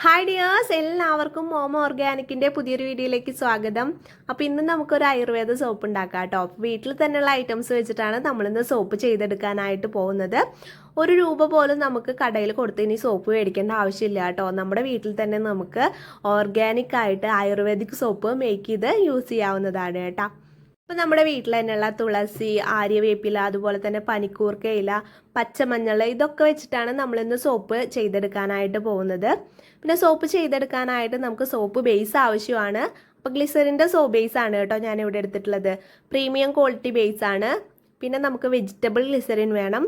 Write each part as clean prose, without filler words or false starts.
Hi dears, എല്ലാവർക്കും മോമോ ഓർഗാനിക്കിൻ്റെ പുതിയൊരു വീഡിയോയിലേക്ക് സ്വാഗതം. അപ്പോൾ ഇന്ന് നമുക്കൊരു ആയുർവേദ സോപ്പ് ഉണ്ടാക്കാം കേട്ടോ. വീട്ടിൽ തന്നെയുള്ള ഐറ്റംസ് വെച്ചിട്ടാണ് നമ്മളിന്ന് സോപ്പ് ചെയ്തെടുക്കാനായിട്ട് പോകുന്നത്. ₹1 പോലും നമുക്ക് കടയിൽ കൊടുത്ത് ഇനി സോപ്പ് മേടിക്കേണ്ട ആവശ്യമില്ല കേട്ടോ. നമ്മുടെ വീട്ടിൽ തന്നെ നമുക്ക് ഓർഗാനിക് ആയിട്ട് ആയുർവേദിക് സോപ്പ് മേക്ക് ചെയ്ത് യൂസ് ചെയ്യാവുന്നതാണ് കേട്ടോ. അപ്പോൾ നമ്മുടെ വീട്ടിൽ തന്നെയുള്ള തുളസി, ആര്യവേപ്പില, അതുപോലെ തന്നെ പനിക്കൂർക്ക ഇല, പച്ചമഞ്ഞൾ, ഇതൊക്കെ വെച്ചിട്ടാണ് നമ്മളിന്ന് സോപ്പ് ചെയ്തെടുക്കാനായിട്ട് പോകുന്നത്. പിന്നെ സോപ്പ് ചെയ്തെടുക്കാനായിട്ട് നമുക്ക് സോപ്പ് ബേസ് ആവശ്യമാണ്. അപ്പോൾ ഗ്ലിസറിൻ്റെ സോപ്പ് ബേസ് ആണ് കേട്ടോ ഞാനിവിടെ എടുത്തിട്ടുള്ളത്. പ്രീമിയം ക്വാളിറ്റി ബേസ് ആണ്. പിന്നെ നമുക്ക് വെജിറ്റബിൾ ഗ്ലിസറിൻ വേണം,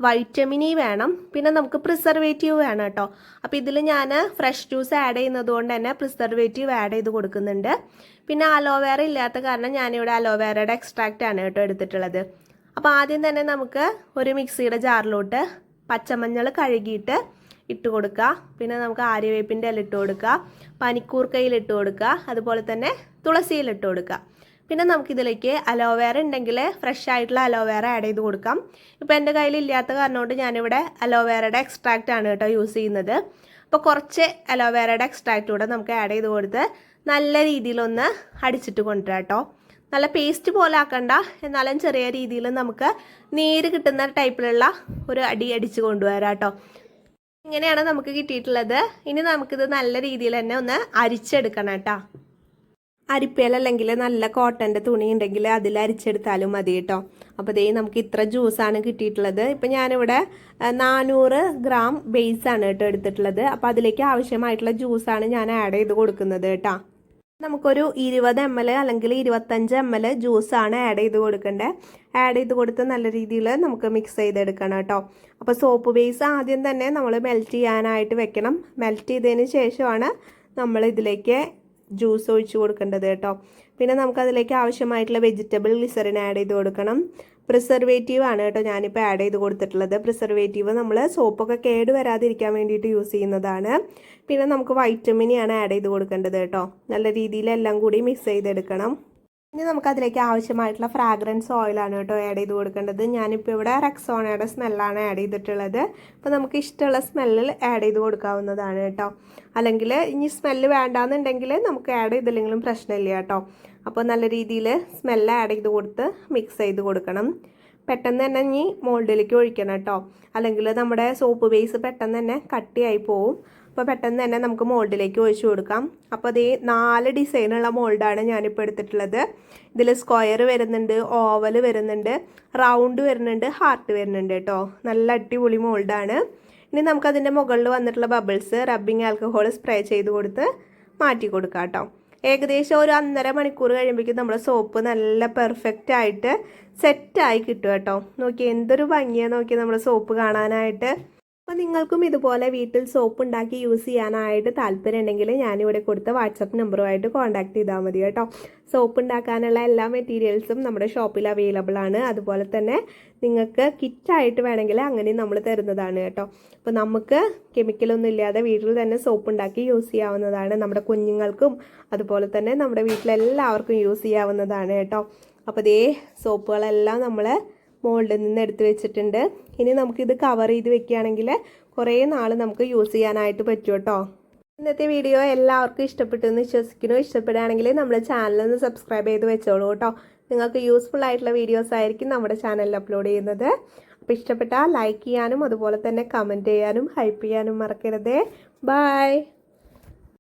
വൈറ്റമിൻ ഇ വേണം, പിന്നെ നമുക്ക് പ്രിസർവേറ്റീവ് വേണം കേട്ടോ. അപ്പോൾ ഇതിൽ ഞാൻ ഫ്രഷ് ജ്യൂസ് ആഡ് ചെയ്യുന്നത് കൊണ്ട് തന്നെ പ്രിസർവേറ്റീവ് ആഡ് ചെയ്ത് കൊടുക്കുന്നുണ്ട്. പിന്നെ അലോവേറ ഇല്ലാത്ത കാരണം ഞാനിവിടെ അലോവേറയുടെ എക്സ്ട്രാക്റ്റ് ആണ് കേട്ടോ എടുത്തിട്ടുള്ളത്. അപ്പോൾ ആദ്യം തന്നെ നമുക്ക് ഒരു മിക്സിയുടെ ജാറിലോട്ട് പച്ചമഞ്ഞൾ കഴുകിയിട്ട് ഇട്ട് കൊടുക്കുക. പിന്നെ നമുക്ക് ആര്യവേപ്പിൻ്റെ ഇല ഇട്ട് കൊടുക്കുക, പനിക്കൂർക്കയിൽ ഇട്ട് കൊടുക്കുക, അതുപോലെ തന്നെ തുളസിയിൽ ഇട്ട് കൊടുക്കുക. പിന്നെ നമുക്കിതിലേക്ക് അലോവേറ ഉണ്ടെങ്കിൽ ഫ്രഷ് ആയിട്ടുള്ള അലോവേറ ആഡ് ചെയ്ത് കൊടുക്കാം. ഇപ്പോൾ എൻ്റെ കയ്യിൽ ഇല്ലാത്ത കാരണം കൊണ്ട് ഞാനിവിടെ അലോവേറയുടെ എക്സ്ട്രാക്റ്റ് ആണ് കേട്ടോ യൂസ് ചെയ്യുന്നത്. അപ്പോൾ കുറച്ച് അലോവേറയുടെ എക്സ്ട്രാക്റ്റ് കൂടെ നമുക്ക് ആഡ് ചെയ്ത് കൊടുത്ത് നല്ല രീതിയിലൊന്ന് അടിച്ചിട്ട് കൊണ്ടുവരാം കേട്ടോ. നല്ല പേസ്റ്റ് പോലെ ആക്കണ്ട, എന്നാലും ചെറിയ രീതിയിൽ നമുക്ക് നീര് കിട്ടുന്ന ടൈപ്പിലുള്ള ഒരു അടിച്ച് കൊണ്ടുവരാം കേട്ടോ. ഇങ്ങനെയാണ് നമുക്ക് കിട്ടിയിട്ടുള്ളത്. ഇനി നമുക്കിത് നല്ല രീതിയിൽ തന്നെ ഒന്ന് അരിച്ചെടുക്കണം കേട്ടോ. അരിപ്പയിലല്ലെങ്കിൽ നല്ല കോട്ടൻ്റെ തുണി ഉണ്ടെങ്കിൽ അതിൽ അരിച്ചെടുത്താലും മതി കേട്ടോ. അപ്പോൾ ദേ നമുക്ക് ഇത്ര ജ്യൂസാണ് കിട്ടിയിട്ടുള്ളത്. ഇപ്പം ഞാനിവിടെ 400 ഗ്രാം ബേസാണ് കേട്ടോ എടുത്തിട്ടുള്ളത്. അപ്പോൾ അതിലേക്ക് ആവശ്യമായിട്ടുള്ള ജ്യൂസാണ് ഞാൻ ആഡ് ചെയ്ത് കൊടുക്കുന്നത് കേട്ടോ. നമുക്കൊരു 20 ml അല്ലെങ്കിൽ 25 ml ജ്യൂസാണ് ആഡ് ചെയ്ത് കൊടുക്കേണ്ടത്. ആഡ് ചെയ്ത് കൊടുത്ത് നല്ല രീതിയിൽ നമുക്ക് മിക്സ് ചെയ്തെടുക്കണം കേട്ടോ. അപ്പോൾ സോപ്പ് ബേസ് ആദ്യം തന്നെ നമ്മൾ മെൽറ്റ് ചെയ്യാനായിട്ട് വെക്കണം. മെൽറ്റ് ചെയ്തതിന് ശേഷമാണ് നമ്മൾ ഇതിലേക്ക് ജ്യൂസ് ഒഴിച്ച് കൊടുക്കേണ്ടത് കേട്ടോ. പിന്നെ നമുക്കതിലേക്ക് ആവശ്യമായിട്ടുള്ള വെജിറ്റബിൾ ഗ്ലിസറിൻ ആഡ് ചെയ്ത് കൊടുക്കണം. പ്രിസർവേറ്റീവ് ആണ് കേട്ടോ ഞാനിപ്പോൾ ആഡ് ചെയ്ത് കൊടുത്തിട്ടുള്ളത്. പ്രിസർവേറ്റീവ് നമ്മൾ സോപ്പൊക്കെ കേട് വരാതിരിക്കാൻ വേണ്ടിയിട്ട് യൂസ് ചെയ്യുന്നതാണ്. പിന്നെ നമുക്ക് വൈറ്റമിൻ ഇ ആണ് ആഡ് ചെയ്ത് കൊടുക്കേണ്ടത് കേട്ടോ. നല്ല രീതിയിൽ എല്ലാം കൂടി മിക്സ് ചെയ്തെടുക്കണം. ഇനി നമുക്കതിലേക്ക് ആവശ്യമായിട്ടുള്ള ഫ്രാഗ്രൻസ് ഓയിലാണ് കേട്ടോ ആഡ് ചെയ്ത് കൊടുക്കേണ്ടത്. ഞാനിപ്പോൾ ഇവിടെ റെക്സോണയുടെ സ്മെല്ലാണ് ആഡ് ചെയ്തിട്ടുള്ളത്. അപ്പോൾ നമുക്ക് ഇഷ്ടമുള്ള സ്മെല്ലിൽ ആഡ് ചെയ്ത് കൊടുക്കാവുന്നതാണ് കേട്ടോ. അല്ലെങ്കിൽ ഇനി സ്മെല്ല് വേണ്ടാന്നുണ്ടെങ്കിൽ നമുക്ക് ആഡ് ചെയ്തില്ലെങ്കിലും പ്രശ്നമില്ല കേട്ടോ. അപ്പോൾ നല്ല രീതിയിൽ സ്മെല്ല് ആഡ് ചെയ്ത് കൊടുത്ത് മിക്സ് ചെയ്ത് കൊടുക്കണം. പെട്ടെന്ന് തന്നെ ഇനി മോൾഡിലേക്ക് ഒഴിക്കണം കേട്ടോ. അല്ലെങ്കിൽ നമ്മുടെ സോപ്പ് ബേസ് പെട്ടെന്ന് തന്നെ കട്ടിയായി പോവും. അപ്പോൾ പെട്ടെന്ന് തന്നെ നമുക്ക് മോൾഡിലേക്ക് ഒഴിച്ചു കൊടുക്കാം. അപ്പോൾ അതേ 4 ഡിസൈനുള്ള മോൾഡാണ് ഞാനിപ്പോൾ എടുത്തിട്ടുള്ളത്. ഇതിൽ സ്ക്വയർ വരുന്നുണ്ട്, ഓവൽ വരുന്നുണ്ട്, റൗണ്ട് വരുന്നുണ്ട്, ഹാർട്ട് വരുന്നുണ്ട് കേട്ടോ. നല്ല അടിപൊളി മോൾഡാണ്. ഇനി നമുക്കതിൻ്റെ മുകളിൽ വന്നിട്ടുള്ള ബബിൾസ് റബ്ബിംഗ് ആൽക്കഹോൾ സ്പ്രേ ചെയ്ത് കൊടുത്ത് മാറ്റി കൊടുക്കാം കേട്ടോ. ഏകദേശം ഒരു 1.5 മണിക്കൂർ കഴിയുമ്പോഴേക്കും നമ്മുടെ സോപ്പ് നല്ല പെർഫെക്റ്റ് ആയിട്ട് സെറ്റായി കിട്ടും കേട്ടോ. നോക്കി എന്തൊരു ഭംഗിയാണ് നോക്കി നമ്മുടെ സോപ്പ് കാണാനായിട്ട്. അപ്പോൾ നിങ്ങൾക്കും ഇതുപോലെ വീട്ടിൽ സോപ്പ് ഉണ്ടാക്കി യൂസ് ചെയ്യാനായിട്ട് താല്പര്യം ഉണ്ടെങ്കിൽ ഞാനിവിടെ കൊടുത്ത വാട്സപ്പ് നമ്പറുമായിട്ട് കോൺടാക്ട് ചെയ്താൽ മതി കേട്ടോ. സോപ്പ് ഉണ്ടാക്കാനുള്ള എല്ലാ മെറ്റീരിയൽസും നമ്മുടെ ഷോപ്പിൽ അവൈലബിൾ ആണ്. അതുപോലെ തന്നെ നിങ്ങൾക്ക് കിറ്റായിട്ട് വേണമെങ്കിൽ അങ്ങനെ നമ്മൾ തരുന്നതാണ് കേട്ടോ. അപ്പോൾ നമുക്ക് കെമിക്കലൊന്നും ഇല്ലാതെ വീട്ടിൽ തന്നെ സോപ്പ് ഉണ്ടാക്കി യൂസ് ചെയ്യാവുന്നതാണ്. നമ്മുടെ കുഞ്ഞുങ്ങൾക്കും അതുപോലെ തന്നെ നമ്മുടെ വീട്ടിലെല്ലാവർക്കും യൂസ് ചെയ്യാവുന്നതാണ് കേട്ടോ. അപ്പോൾ ഇതേ സോപ്പുകളെല്ലാം നമ്മൾ മോൾഡിൽ നിന്ന് എടുത്ത് വെച്ചിട്ടുണ്ട്. ഇനി നമുക്കിത് കവർ ചെയ്ത് വെക്കുകയാണെങ്കിൽ കുറേ നാൾ നമുക്ക് യൂസ് ചെയ്യാനായിട്ട് പറ്റും കേട്ടോ. ഇന്നത്തെ വീഡിയോ എല്ലാവർക്കും ഇഷ്ടപ്പെട്ടു എന്ന് വിശ്വസിക്കുന്നു. ഇഷ്ടപ്പെടുകയാണെങ്കിൽ നമ്മുടെ ചാനലൊന്ന് സബ്സ്ക്രൈബ് ചെയ്ത് വെച്ചോളൂ കേട്ടോ. നിങ്ങൾക്ക് യൂസ്ഫുൾ ആയിട്ടുള്ള വീഡിയോസ് ആയിരിക്കും നമ്മുടെ ചാനലിൽ അപ്ലോഡ് ചെയ്യുന്നത്. അപ്പോൾ ഇഷ്ടപ്പെട്ടാൽ ലൈക്ക് ചെയ്യാനും അതുപോലെ തന്നെ കമൻറ്റ് ചെയ്യാനും ഹൈപ്പ് ചെയ്യാനും മറക്കരുത്. ബൈ.